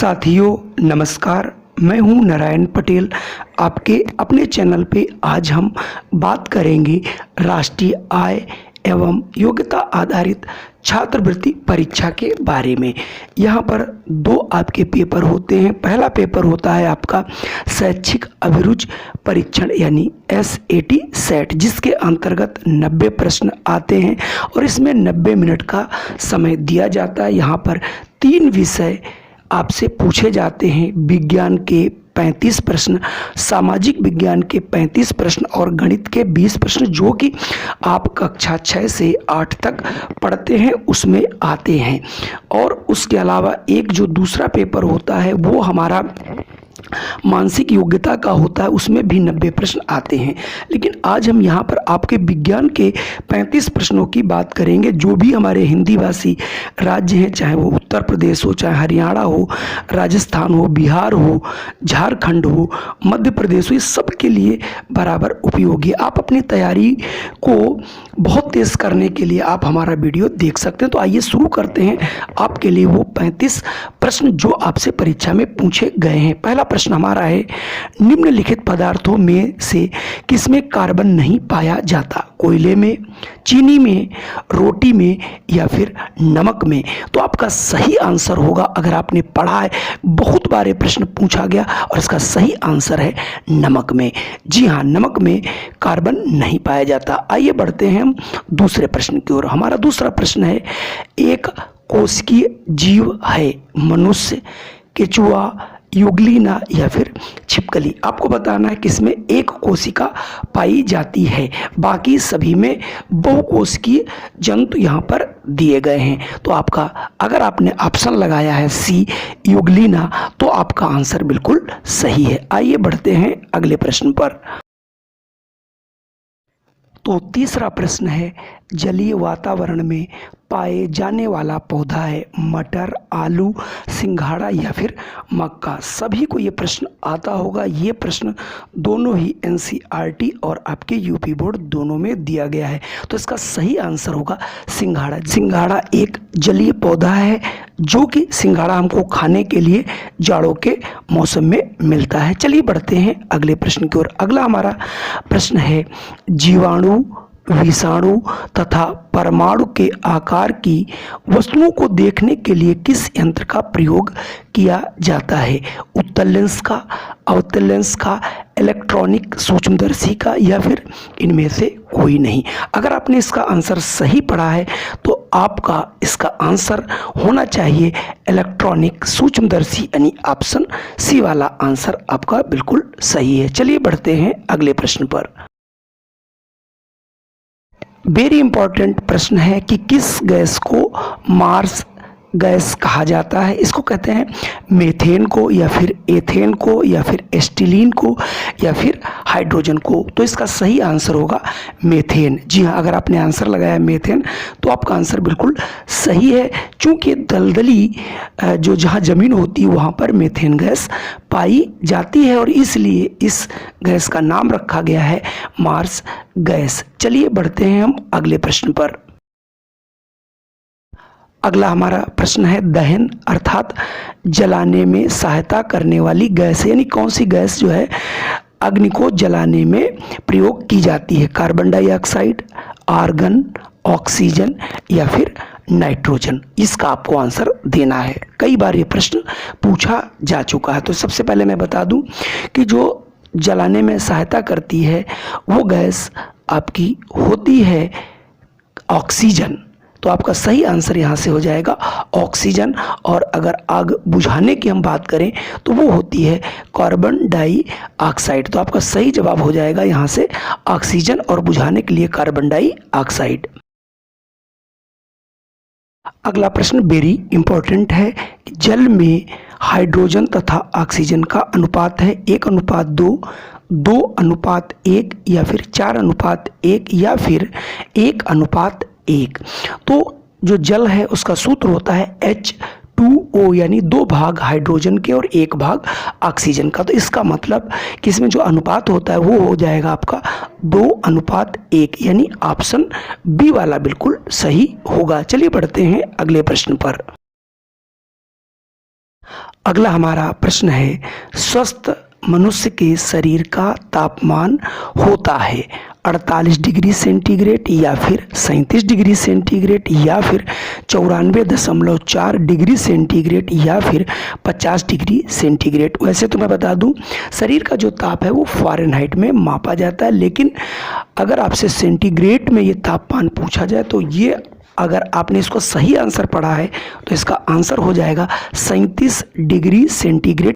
साथियों नमस्कार, मैं हूं नारायण पटेल। आपके अपने चैनल पे आज हम बात करेंगे राष्ट्रीय आय एवं योग्यता आधारित छात्रवृत्ति परीक्षा के बारे में। यहाँ पर दो आपके पेपर होते हैं। पहला पेपर होता है आपका शैक्षिक अभिरुचि परीक्षण यानी SAT सेट, जिसके अंतर्गत 90 प्रश्न आते हैं और इसमें 90 मिनट का समय दिया जाता है। यहाँ पर 3 विषय आपसे पूछे जाते हैं। विज्ञान के 35 प्रश्न, सामाजिक विज्ञान के 35 प्रश्न और गणित के 20 प्रश्न, जो कि आप कक्षा 6 से 8 तक पढ़ते हैं उसमें आते हैं। और उसके अलावा एक जो दूसरा पेपर होता है वो हमारा मानसिक योग्यता का होता है, उसमें भी 90 प्रश्न आते हैं। लेकिन आज हम यहाँ पर आपके विज्ञान के 35 प्रश्नों की बात करेंगे। जो भी हमारे हिंदी भाषी राज्य हैं, चाहे वो उत्तर प्रदेश हो, चाहे हरियाणा हो, राजस्थान हो, बिहार हो, झारखंड हो, मध्य प्रदेश हो, इस सब के लिए बराबर उपयोगी है। आप अपनी तैयारी को बहुत तेज़ करने के लिए आप हमारा वीडियो देख सकते हैं। तो आइए शुरू करते हैं आपके लिए वो 35 प्रश्न जो आपसे परीक्षा में पूछे गए हैं। पहला प्रश्न हमारा है, निम्नलिखित पदार्थों में से किसमें कार्बन नहीं पाया जाता? कोयले में, चीनी में, रोटी में या फिर नमक में? तो आपका सही आंसर होगा, अगर आपने पढ़ा है, बहुत बार ये प्रश्न पूछा गया और इसका सही आंसर है नमक में। जी हाँ, नमक में कार्बन नहीं पाया जाता। आइए बढ़ते हैं हम दूसरे प्रश्न की ओर। हमारा दूसरा प्रश्न है, एक कोशिकीय जीव है मनुष्य, केचुआ, युगलीना या फिर छिपकली? आपको बताना है किसमें एक कोशिका पाई जाती है, बाकी सभी में बहुकोशिकीय जंतु यहाँ पर दिए गए हैं। तो आपका, अगर आपने ऑप्शन लगाया है C युगलीना, तो आपका आंसर बिल्कुल सही है। आइए बढ़ते हैं अगले प्रश्न पर। तो तीसरा प्रश्न है, जलीय वातावरण में पाए जाने वाला पौधा है मटर, आलू, सिंघाड़ा या फिर मक्का? सभी को ये प्रश्न आता होगा। ये प्रश्न दोनों ही NCERT और आपके UP बोर्ड दोनों में दिया गया है। तो इसका सही आंसर होगा सिंघाड़ा। सिंघाड़ा एक जलीय पौधा है जो कि सिंघाड़ा हमको खाने के लिए जाड़ों के मौसम में मिलता है। चलिए बढ़ते हैं अगले प्रश्न की ओर। अगला हमारा प्रश्न है, जीवाणु, विषाणु तथा परमाणु के आकार की वस्तुओं को देखने के लिए किस यंत्र का प्रयोग किया जाता है? उत्तल लेंस का, अवतल लेंस का, इलेक्ट्रॉनिक सूक्ष्मदर्शी का या फिर इनमें से कोई नहीं? अगर आपने इसका आंसर सही पढ़ा है तो आपका इसका आंसर होना चाहिए इलेक्ट्रॉनिक सूक्ष्मदर्शी, यानी ऑप्शन C वाला आंसर आपका बिल्कुल सही है। चलिए बढ़ते हैं अगले प्रश्न पर। वेरी इंपॉर्टेंट प्रश्न है कि किस गैस को मार्स गैस कहा जाता है? इसको कहते हैं मीथेन को या फिर एथेन को या फिर एस्टिलीन को या फिर हाइड्रोजन को? तो इसका सही आंसर होगा मीथेन। जी हाँ, अगर आपने आंसर लगाया मीथेन तो आपका आंसर बिल्कुल सही है। चूँकि दलदली जो जहाँ ज़मीन होती है वहाँ पर मीथेन गैस पाई जाती है और इसलिए इस गैस का नाम रखा गया है मार्स गैस। चलिए बढ़ते हैं हम अगले प्रश्न पर। अगला हमारा प्रश्न है, दहन अर्थात जलाने में सहायता करने वाली गैस, यानी कौन सी गैस जो है अग्नि को जलाने में प्रयोग की जाती है? कार्बन डाइऑक्साइड, आर्गन, ऑक्सीजन या फिर नाइट्रोजन? इसका आपको आंसर देना है। कई बार ये प्रश्न पूछा जा चुका है। तो सबसे पहले मैं बता दूं कि जो जलाने में सहायता करती है वो गैस आपकी होती है ऑक्सीजन। तो आपका सही आंसर यहाँ से हो जाएगा ऑक्सीजन। और अगर आग बुझाने की हम बात करें तो वो होती है कार्बन डाइऑक्साइड। तो आपका सही जवाब हो जाएगा यहाँ से ऑक्सीजन और बुझाने के लिए कार्बन डाइऑक्साइड। अगला प्रश्न वेरी इंपॉर्टेंट है, जल में हाइड्रोजन तथा ऑक्सीजन का अनुपात है 1:2, 2:1 या फिर 4:1 या फिर 1:1। तो जो जल है उसका सूत्र होता है H2O, यानी 2 भाग हाइड्रोजन के और 1 भाग ऑक्सीजन का। तो इसका मतलब कि इसमें जो अनुपात होता है वो हो जाएगा आपका 2:1, यानी ऑप्शन B वाला बिल्कुल सही होगा। चलिए बढ़ते हैं अगले प्रश्न पर। अगला हमारा प्रश्न है, स्वस्थ मनुष्य के शरीर का तापमान होता है 48 डिग्री सेंटीग्रेड या फिर 37 डिग्री सेंटीग्रेड या फिर 94.4 डिग्री सेंटीग्रेड या फिर 50 डिग्री सेंटीग्रेड। वैसे तो मैं बता दूं, शरीर का जो ताप है वो फ़ारेनहाइट में मापा जाता है, लेकिन अगर आपसे सेंटीग्रेड में ये तापमान पूछा जाए तो ये, अगर आपने इसको सही आंसर पढ़ा है तो इसका आंसर हो जाएगा 37 डिग्री सेंटीग्रेड।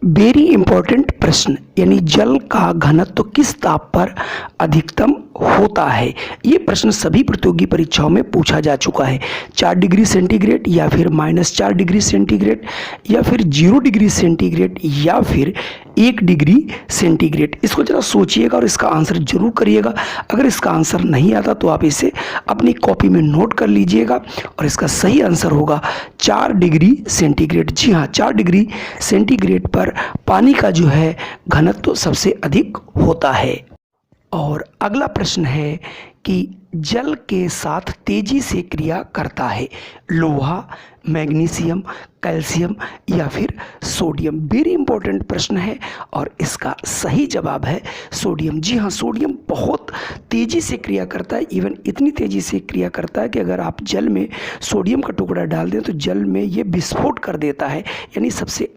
वेरी इंपॉर्टेंट प्रश्न, यानी जल का घनत्व किस ताप पर अधिकतम होता है। ये प्रश्न सभी प्रतियोगी परीक्षाओं में पूछा जा चुका है। 4 डिग्री सेंटीग्रेड या फिर -4 डिग्री सेंटीग्रेड या फिर 0 डिग्री सेंटीग्रेड या फिर 1 डिग्री सेंटीग्रेड। इसको जरा सोचिएगा और इसका आंसर जरूर करिएगा। अगर इसका आंसर नहीं आता तो आप इसे अपनी कॉपी में नोट कर लीजिएगा और इसका सही आंसर होगा 4 डिग्री सेंटीग्रेड। जी हाँ, 4 डिग्री सेंटीग्रेड पर पानी का जो है घनत्व सबसे अधिक होता है। और अगला प्रश्न है कि जल के साथ तेजी से क्रिया करता है लोहा, मैग्नीशियम, कैल्शियम या फिर सोडियम। वेरी इंपॉर्टेंट प्रश्न है और इसका सही जवाब है सोडियम। जी हाँ, सोडियम बहुत तेजी से क्रिया करता है। इवन इतनी तेजी से क्रिया करता है कि अगर आप जल में सोडियम का टुकड़ा डाल दें तो जल में ये विस्फोट कर देता है, यानी सबसे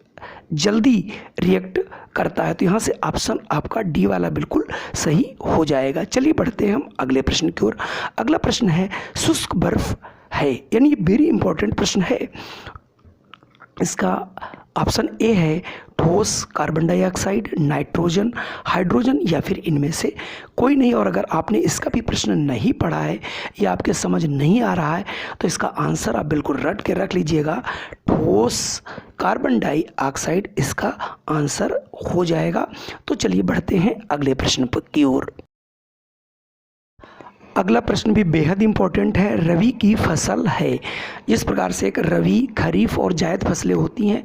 जल्दी रिएक्ट करता है। तो यहाँ से ऑप्शन आपका डी वाला बिल्कुल सही हो जाएगा। चलिए बढ़ते हैं हम अगले प्रश्न की ओर। अगला प्रश्न है, शुष्क बर्फ है, यानी ये वेरी इंपॉर्टेंट प्रश्न है। इसका ऑप्शन ए है ठोस, कार्बन डाइऑक्साइड, नाइट्रोजन, हाइड्रोजन या फिर इनमें से कोई नहीं। और अगर आपने इसका भी प्रश्न नहीं पढ़ा है या आपके समझ नहीं आ रहा है तो इसका आंसर आप बिल्कुल रट के रख लीजिएगा, ठोस, कार्बन डाइऑक्साइड इसका आंसर हो जाएगा। तो चलिए बढ़ते हैं अगले प्रश्न की ओर। अगला प्रश्न भी बेहद इंपॉर्टेंट है। रबी की फसल है, इस प्रकार से एक रबी, खरीफ और जायद फसलें होती हैं,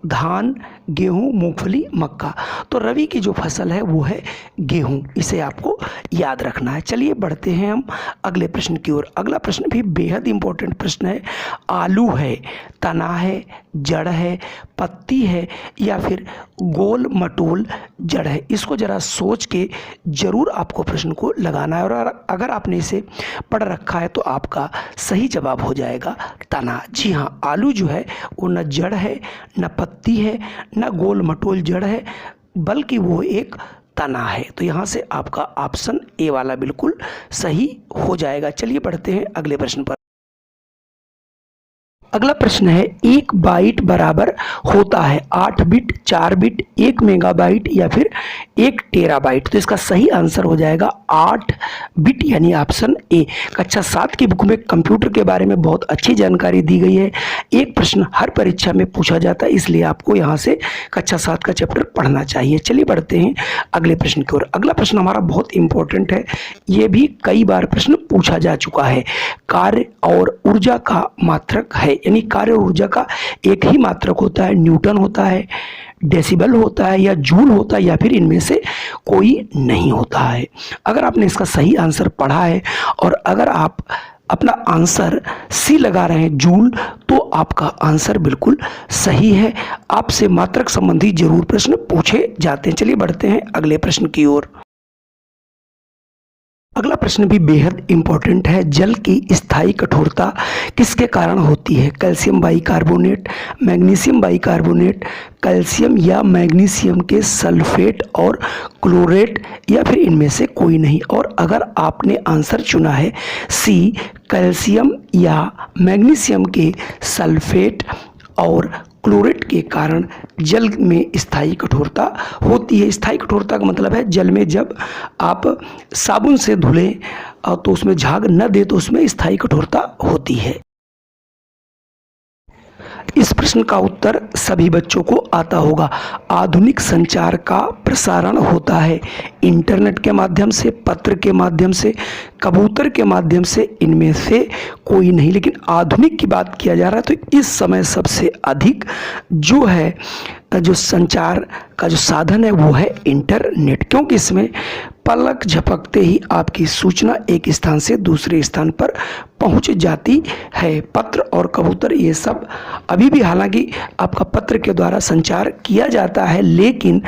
धान, गेहूं, मूंगफली, मक्का। तो रबी की जो फसल है वो है गेहूं, इसे आपको याद रखना है। चलिए बढ़ते हैं हम अगले प्रश्न की ओर। अगला प्रश्न भी बेहद इंपॉर्टेंट प्रश्न है। आलू है, तना है, जड़ है, पत्ती है या फिर गोल मटोल जड़ है। इसको जरा सोच के जरूर आपको प्रश्न को लगाना है और अगर आपने इसे पढ़ रखा है तो आपका सही जवाब हो जाएगा तना। जी हाँ, आलू जो है वो न जड़ है, न पत्ती है, न गोल मटोल जड़ है, बल्कि वो एक तना है। तो यहाँ से आपका ऑप्शन ए वाला बिल्कुल सही हो जाएगा। चलिए बढ़ते हैं अगले प्रश्न पर। अगला प्रश्न है, 1 बाइट बराबर होता है 8 बिट, 4 बिट, 1 मेगाबाइट या फिर 1 टेराबाइट। तो इसका सही आंसर हो जाएगा 8 बिट, यानी ऑप्शन ए। कक्षा 7 की बुक में कंप्यूटर के बारे में बहुत अच्छी जानकारी दी गई है। एक प्रश्न हर परीक्षा में पूछा जाता है, इसलिए आपको यहाँ से कक्षा 7 का चैप्टर पढ़ना चाहिए। चलिए बढ़ते हैं अगले प्रश्न की ओर। अगला प्रश्न हमारा बहुत इंपॉर्टेंट है, ये भी कई बार प्रश्न पूछा जा चुका है। कार्य और ऊर्जा का मात्रक है, यानी कार्य और ऊर्जा का एक ही मात्रक होता है, न्यूटन होता है, डेसिबल होता है या जूल होता है या फिर इनमें से कोई नहीं होता है। अगर आपने इसका सही आंसर पढ़ा है और अगर आप अपना आंसर सी लगा रहे हैं जूल, तो आपका आंसर बिल्कुल सही है। आपसे मात्रक संबंधी जरूर प्रश्न पूछे जाते हैं। चलिए बढ़ते हैं अगले प्रश्न की ओर। अगला प्रश्न भी बेहद इंपॉर्टेंट है। जल की स्थायी कठोरता किसके कारण होती है? Calcium bicarbonate, magnesium bicarbonate, calcium या मैग्नीशियम के सल्फेट और क्लोरेट या फिर इनमें से कोई नहीं। और अगर आपने आंसर चुना है सी, कैल्शियम या मैग्नीशियम के सल्फेट और क्लोरेट के कारण जल में स्थायी कठोरता होती है। स्थायी कठोरता का मतलब है जल में जब आप साबुन से धुलें तो उसमें झाग न दे तो उसमें स्थायी कठोरता होती है। इस प्रश्न का उत्तर सभी बच्चों को आता होगा। आधुनिक संचार का प्रसारण होता है इंटरनेट के माध्यम से, पत्र के माध्यम से, कबूतर के माध्यम से, इनमें से कोई नहीं। लेकिन आधुनिक की बात किया जा रहा है तो इस समय सबसे अधिक जो है जो संचार का जो साधन है वो है इंटरनेट, क्योंकि इसमें पलक झपकते ही आपकी सूचना एक स्थान से दूसरे स्थान पर पहुंच जाती है। पत्र और कबूतर ये सब अभी भी हालांकि आपका पत्र के द्वारा संचार किया जाता है, लेकिन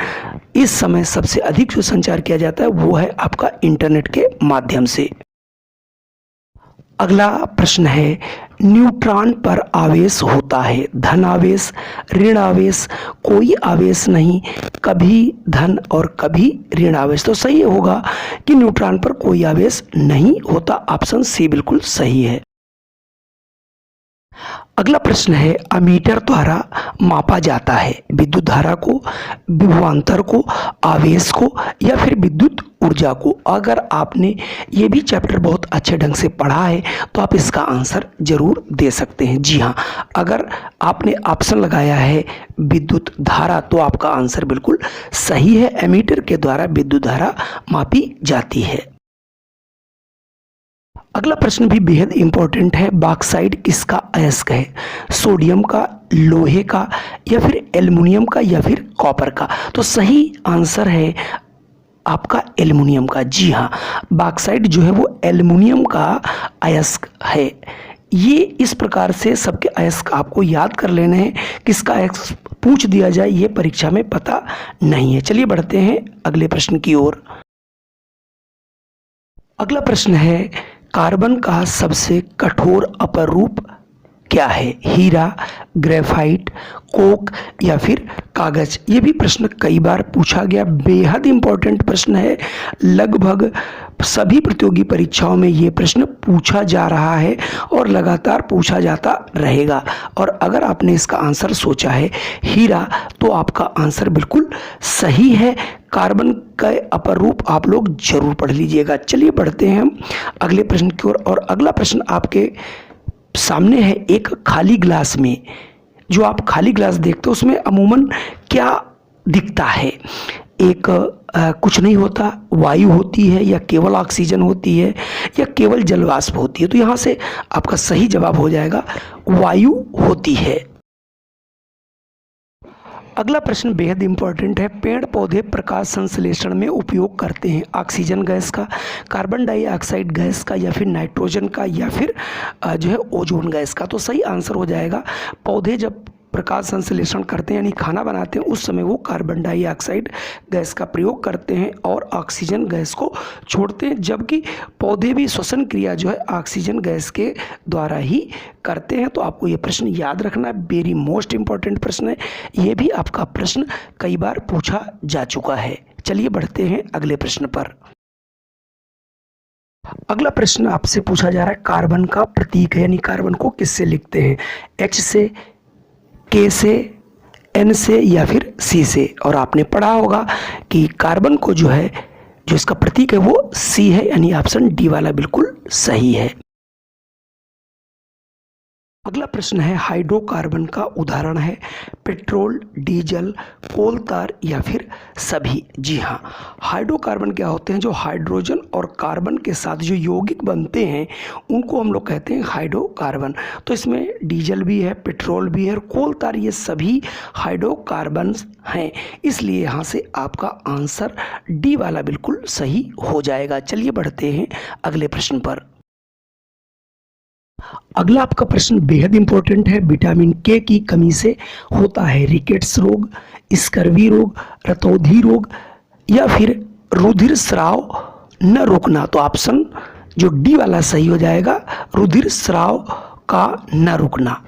इस समय सबसे अधिक जो संचार किया जाता है वो है आपका इंटरनेट के माध्यम से। अगला प्रश्न है, न्यूट्रॉन पर आवेश होता है, धन आवेश, ऋण आवेश, कोई आवेश नहीं, कभी धन और कभी ऋण आवेश। तो सही होगा कि न्यूट्रॉन पर कोई आवेश नहीं होता। ऑप्शन सी बिल्कुल सही है। अगला प्रश्न है, अमीटर द्वारा मापा जाता है विद्युत धारा को, विभवांतर को, आवेश को या फिर विद्युत ऊर्जा को। अगर आपने ये भी चैप्टर बहुत अच्छे ढंग से पढ़ा है तो आप इसका आंसर जरूर दे सकते हैं। जी हाँ, अगर आपने ऑप्शन लगाया है विद्युत धारा तो आपका आंसर बिल्कुल सही है। एमीटर के द्वारा विद्युत धारा मापी जाती है। अगला प्रश्न भी बेहद इंपॉर्टेंट है, बॉक्साइट किसका अयस्क है? सोडियम का, लोहे का या फिर एल्युमिनियम का या फिर कॉपर का? तो सही आंसर है आपका एल्युमिनियम का। जी हाँ, बॉक्साइट जो है वो एल्युमिनियम का अयस्क है। ये इस प्रकार से सबके अयस्क आपको याद कर लेने हैं, किसका अयस्क पूछ दिया जाए ये परीक्षा में पता नहीं है। चलिए बढ़ते हैं अगले प्रश्न की ओर। अगला प्रश्न है, कार्बन का सबसे कठोर अपरूप क्या है? हीरा, ग्रेफाइट, कोक या फिर कागज? ये भी प्रश्न कई बार पूछा गया, बेहद इंपॉर्टेंट प्रश्न है। लगभग सभी प्रतियोगी परीक्षाओं में ये प्रश्न पूछा जा रहा है और लगातार पूछा जाता रहेगा। और अगर आपने इसका आंसर सोचा है हीरा तो आपका आंसर बिल्कुल सही है। कार्बन का अपरूप आप लोग जरूर पढ़ लीजिएगा। चलिए बढ़ते हैं हम अगले प्रश्न की ओर। और अगला प्रश्न आपके सामने है, एक खाली ग्लास में, जो आप खाली ग्लास देखते हो उसमें अमूमन क्या दिखता है? एक कुछ नहीं होता, वायु होती है या केवल ऑक्सीजन होती है या केवल जलवाष्प होती है? तो यहाँ से आपका सही जवाब हो जाएगा वायु होती है। अगला प्रश्न बेहद इंपॉर्टेंट है, पेड़ पौधे प्रकाश संश्लेषण में उपयोग करते हैं ऑक्सीजन गैस का, कार्बन डाइऑक्साइड गैस का या फिर नाइट्रोजन का या फिर जो है ओजोन गैस का? तो सही आंसर हो जाएगा, पौधे जब प्रकाश संश्लेषण करते हैं यानी खाना बनाते हैं उस समय वो कार्बन डाइऑक्साइड गैस का प्रयोग करते हैं और ऑक्सीजन गैस को छोड़ते हैं, जबकि पौधे भी श्वसन क्रिया जो है ऑक्सीजन गैस के द्वारा ही करते हैं। तो आपको ये प्रश्न याद रखना है, वेरी मोस्ट इंपॉर्टेंट प्रश्न है। ये भी आपका प्रश्न कई बार पूछा जा चुका है। चलिए बढ़ते हैं अगले प्रश्न पर। अगला प्रश्न आपसे पूछा जा रहा है, कार्बन का प्रतीक है यानी कार्बन को किससे लिखते हैं? एच से, के से, एन से या फिर सी से? और आपने पढ़ा होगा कि कार्बन को जो है जो इसका प्रतीक है वो सी है, यानी ऑप्शन डी वाला बिल्कुल सही है। अगला प्रश्न है, हाइड्रोकार्बन का उदाहरण है पेट्रोल, डीजल, कोल तार या फिर सभी? जी हाँ, हाइड्रोकार्बन क्या होते हैं? जो हाइड्रोजन और कार्बन के साथ जो यौगिक बनते हैं उनको हम लोग कहते हैं हाइड्रोकार्बन। तो इसमें डीजल भी है, पेट्रोल भी है और कोल तार, ये सभी हाइड्रोकार्बन हैं। इसलिए यहाँ से आपका आंसर डी वाला बिल्कुल सही हो जाएगा। चलिए बढ़ते हैं अगले प्रश्न पर। अगला आपका प्रश्न बेहद इंपॉर्टेंट है, विटामिन के की कमी से होता है रिकेट्स रोग, स्कर्वी रोग, रतौंधी रोग या फिर रुधिर स्राव न रुकना? तो ऑप्शन जो डी वाला सही हो जाएगा, रुधिर स्राव का न रुकना।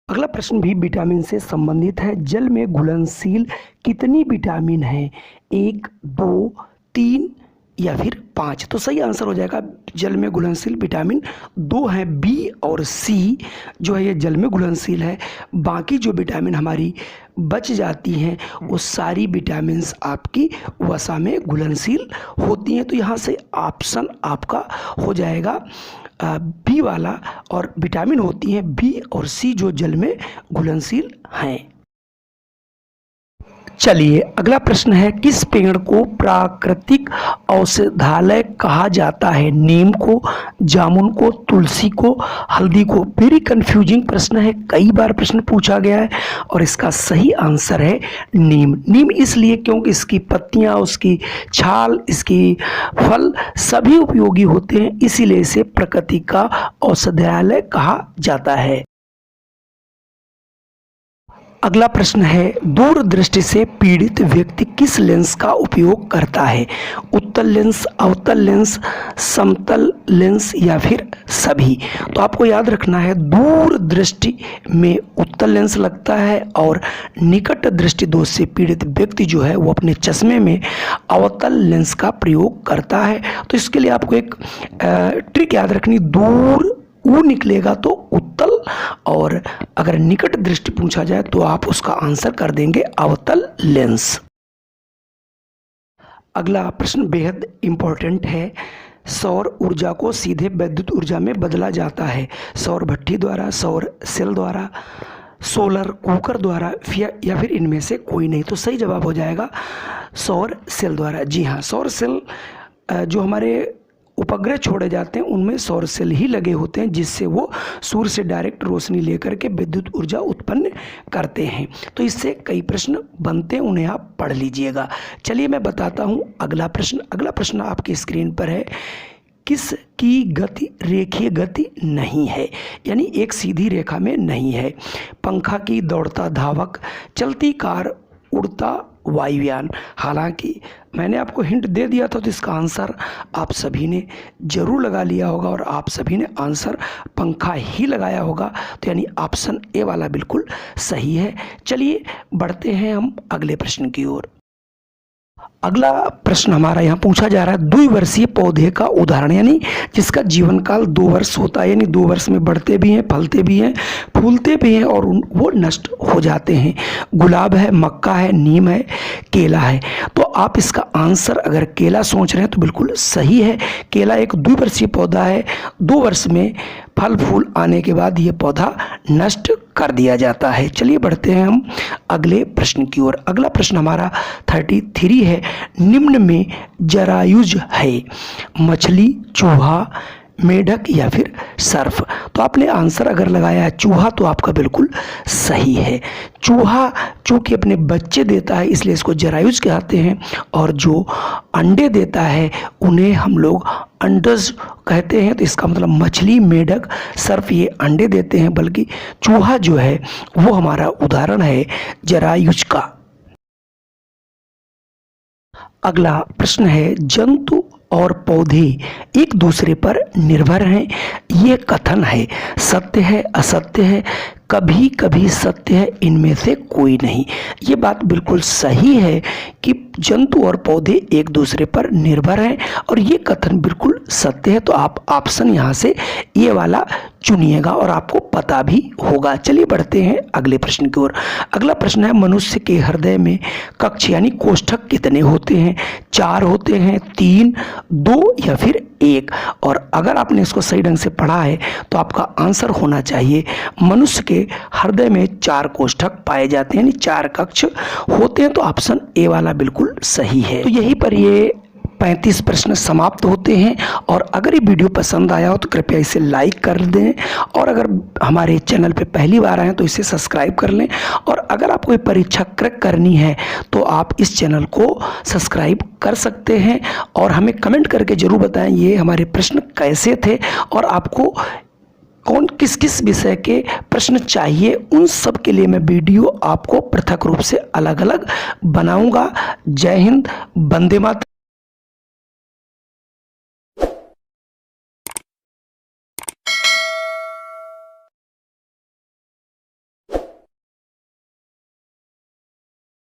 अगला प्रश्न भी विटामिन से संबंधित है, जल में घुलनशील कितनी विटामिन है? 1, 2, 3 या फिर 5? तो सही आंसर हो जाएगा, जल में घुलनशील विटामिन 2 है, बी और सी जो है ये जल में घुलनशील है। बाकी जो विटामिन हमारी बच जाती हैं वो सारी विटामिन्स आपकी वसा में घुलनशील होती हैं। तो यहाँ से ऑप्शन आपका हो जाएगा बी वाला, और विटामिन होती हैं बी और सी जो जल में घुलनशील हैं। चलिए अगला प्रश्न है, किस पेड़ को प्राकृतिक औषधालय कहा जाता है? नीम को, जामुन को, तुलसी को, हल्दी को? वेरी कंफ्यूजिंग प्रश्न है, कई बार प्रश्न पूछा गया है और इसका सही आंसर है नीम। नीम इसलिए क्योंकि इसकी पत्तियां, उसकी छाल, इसकी फल सभी उपयोगी होते हैं, इसीलिए इसे प्रकृति का औषधालय कहा जाता है। अगला प्रश्न है, दूरदृष्टि से पीड़ित व्यक्ति किस लेंस का उपयोग करता है? उत्तल लेंस, अवतल लेंस, समतल लेंस या फिर सभी? तो आपको याद रखना है, दूरदृष्टि में उत्तल लेंस लगता है और निकट दृष्टि दोष से पीड़ित व्यक्ति जो है वो अपने चश्मे में अवतल लेंस का प्रयोग करता है। तो इसके लिए आपको एक ट्रिक याद रखनी, दूर वो निकलेगा तो उत्तल, और अगर निकट दृष्टि पूछा जाए तो आप उसका आंसर कर देंगे अवतल लेंस। अगला प्रश्न बेहद इंपॉर्टेंट है, सौर ऊर्जा को सीधे विद्युत ऊर्जा में बदला जाता है? सौर भट्ठी द्वारा, सौर सेल द्वारा, सोलर कुकर द्वारा या फिर इनमें से कोई नहीं? तो सही जवाब हो जाएगा सौर सेल द्वारा। जी हाँ, सौर सेल जो हमारे उपग्रह छोड़े जाते हैं उनमें सौर सेल ही लगे होते हैं, जिससे वो सूर्य से डायरेक्ट रोशनी लेकर के विद्युत ऊर्जा उत्पन्न करते हैं। तो इससे कई प्रश्न बनते हैं, उन्हें आप पढ़ लीजिएगा। चलिए मैं बताता हूँ अगला प्रश्न। अगला प्रश्न आपकी स्क्रीन पर है, किसकी गति रेखीय गति नहीं है, यानी एक सीधी रेखा में नहीं है? पंखा की, दौड़ता धावक, चलती कार, उड़ता वायुयान? हालांकि मैंने आपको हिंट दे दिया था, तो इसका आंसर आप सभी ने जरूर लगा लिया होगा और आप सभी ने आंसर पंखा ही लगाया होगा, तो यानी ऑप्शन ए वाला बिल्कुल सही है। चलिए बढ़ते हैं हम अगले प्रश्न की ओर। अगला प्रश्न हमारा यहाँ पूछा जा रहा है, द्विवर्षीय पौधे का उदाहरण, यानी जिसका जीवन काल 2 वर्ष होता है, यानी 2 वर्ष में बढ़ते भी हैं, फलते भी हैं, फूलते भी हैं और वो नष्ट हो जाते हैं। गुलाब है, मक्का है, नीम है, केला है? तो आप इसका आंसर अगर केला सोच रहे हैं तो बिल्कुल सही है। केला एक द्विवर्षीय पौधा है, 2 वर्ष में फल फूल आने के बाद ये पौधा नष्ट कर दिया जाता है। चलिए बढ़ते हैं हम अगले प्रश्न की ओर। अगला प्रश्न हमारा 33 है, निम्न में जरायुज है? मछली, चूहा, मेढक या फिर सर्फ? तो आपने आंसर अगर लगाया है चूहा तो आपका बिल्कुल सही है। चूहा चूंकि अपने बच्चे देता है इसलिए इसको जरायुज कहते हैं, और जो अंडे देता है उन्हें हम लोग अंडज कहते हैं। तो इसका मतलब मछली, मेढक, सर्फ ये अंडे देते हैं, बल्कि चूहा जो है वो हमारा उदाहरण है जरायुज का। अगला प्रश्न है, जंतु और पौधे एक दूसरे पर निर्भर हैं, ये कथन है? सत्य है, असत्य है, कभी कभी सत्य है, इनमें से कोई नहीं? ये बात बिल्कुल सही है कि जंतु और पौधे एक दूसरे पर निर्भर हैं और ये कथन बिल्कुल सत्य है। तो आप ऑप्शन यहाँ से ये वाला चुनिएगा और आपको पता भी होगा। चलिए बढ़ते हैं अगले प्रश्न की ओर। अगला प्रश्न है, मनुष्य के हृदय में कक्ष यानी कोष्ठक कितने होते हैं? 4 होते हैं, 3, 2 या फिर 1? और अगर आपने इसको सही ढंग से पढ़ा है तो आपका आंसर होना चाहिए, मनुष्य के हृदय में 4 कोष्ठक पाए जाते हैं, यानी 4 कक्ष होते हैं। तो ऑप्शन ए वाला बिल्कुल सही है। तो यहीं पर ये 35 प्रश्न समाप्त होते हैं। और अगर ये वीडियो पसंद आया हो तो कृपया इसे लाइक कर दें, और अगर हमारे चैनल पे पहली बार आए तो इसे सब्सक्राइब कर लें। और अगर आपको कोई परीक्षा क्रैक करनी है तो आप इस चैनल को सब्सक्राइब कर सकते हैं और हमें कमेंट करके ज़रूर बताएं ये हमारे प्रश्न कैसे थे और आपको कौन किस किस विषय के प्रश्न चाहिए। उन सब के लिए मैं वीडियो आपको पृथक रूप से अलग अलग बनाऊंगा। जय हिंद, वंदे मातरम।